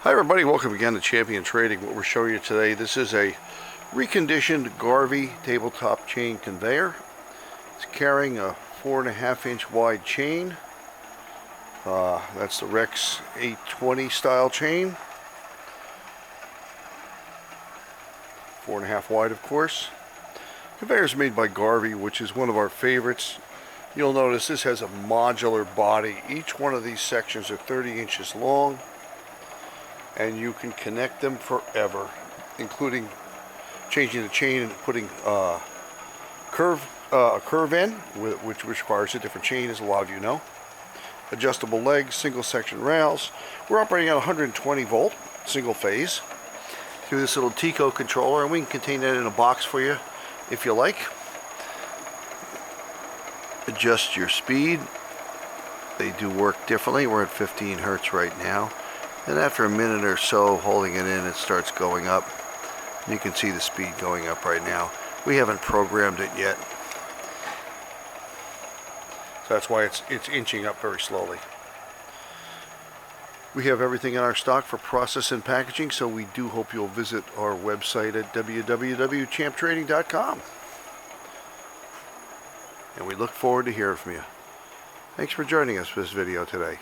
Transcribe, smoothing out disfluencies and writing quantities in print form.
Hi everybody, welcome again to Champion Trading. What we're showing you today, this is a reconditioned Garvey tabletop chain conveyor. It's carrying a 4.5-inch wide chain. That's the Rex 820 style chain. 4.5 wide, of course. Conveyor is made by Garvey, which is one of our favorites. You'll notice this has a modular body. Each one of these sections are 30 inches long, and you can connect them forever, including changing the chain and putting a curve in, which requires a different chain, as a lot of you know. Adjustable legs, single section rails. We're operating at 120 volt, single phase, through this little Tico controller, and we can contain that in a box for you if you like. Adjust your speed. They do work differently. We're at 15 hertz right now. And after a minute or so holding it in, it starts going up. You can see the speed going up right now. We haven't programmed it yet, so that's why it's inching up very slowly. We have everything in our stock for process and packaging, so we do hope you'll visit our website at www.champtrading.com. And we look forward to hearing from you. Thanks for joining us for this video today.